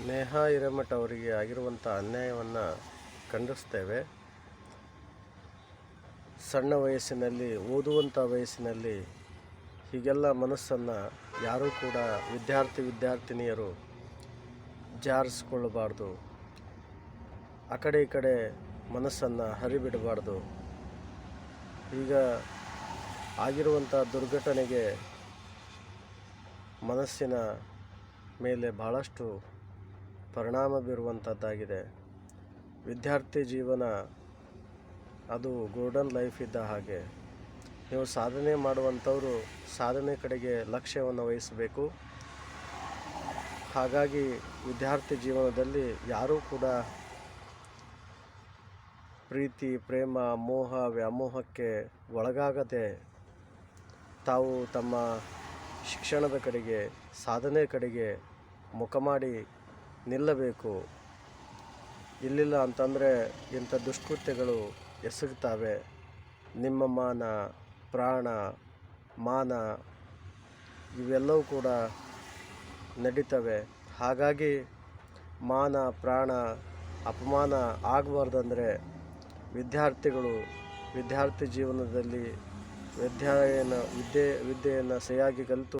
ನೇಹಾ ಹಿರೇಮಠ ಅವರಿಗೆ ಆಗಿರುವಂಥ ಅನ್ಯಾಯವನ್ನು ಖಂಡಿಸ್ತೇವೆ. ಸಣ್ಣ ವಯಸ್ಸಿನಲ್ಲಿ, ಓದುವಂಥ ವಯಸ್ಸಿನಲ್ಲಿ ಹೀಗೆಲ್ಲ ಮನಸ್ಸನ್ನು ಯಾರೂ ಕೂಡ ವಿದ್ಯಾರ್ಥಿನಿಯರು ಜಾರಿಸ್ಕೊಳ್ಳಬಾರ್ದು. ಆ ಕಡೆ ಈ ಕಡೆ ಮನಸ್ಸನ್ನು ಹರಿಬಿಡಬಾರ್ದು. ಈಗ ಆಗಿರುವಂಥ ದುರ್ಘಟನೆಗೆ ಮನಸ್ಸಿನ ಮೇಲೆ ಭಾಳಷ್ಟು ಪರಿಣಾಮ ಬೀರುವಂಥದ್ದಾಗಿದೆ. ವಿದ್ಯಾರ್ಥಿ ಜೀವನ ಅದು ಗೋಲ್ಡನ್ ಲೈಫ್ ಇದ್ದ ಹಾಗೆ. ನೀವು ಸಾಧನೆ ಮಾಡುವಂಥವರು ಸಾಧನೆ ಕಡೆಗೆ ಲಕ್ಷ್ಯವನ್ನು ವಹಿಸಬೇಕು. ಹಾಗಾಗಿ ವಿದ್ಯಾರ್ಥಿ ಜೀವನದಲ್ಲಿ ಯಾರೂ ಕೂಡ ಪ್ರೀತಿ, ಪ್ರೇಮ, ಮೋಹ, ವ್ಯಾಮೋಹಕ್ಕೆ ಒಳಗಾಗದೆ ತಾವು ತಮ್ಮ ಶಿಕ್ಷಣದ ಕಡೆಗೆ, ಸಾಧನೆ ಕಡೆಗೆ ಮುಖ ಮಾಡಿ ನಿಲ್ಲಬೇಕು. ಇಲ್ಲಿಲ್ಲ ಅಂತಂದರೆ ಇಂಥ ದುಷ್ಕೃತ್ಯಗಳು ಎಸಗುತ್ತವೆ. ನಿಮ್ಮ ಮಾನ, ಪ್ರಾಣ, ಮಾನ ಇವೆಲ್ಲವೂ ಕೂಡ ನಡೀತವೆ. ಹಾಗಾಗಿ ಮಾನ, ಪ್ರಾಣ ಅಪಮಾನ ಆಗಬಾರ್ದಂದರೆ ವಿದ್ಯಾರ್ಥಿ ಜೀವನದಲ್ಲಿ ವಿದ್ಯೆಯನ್ನು ಸರಿಯಾಗಿ ಕಲಿತು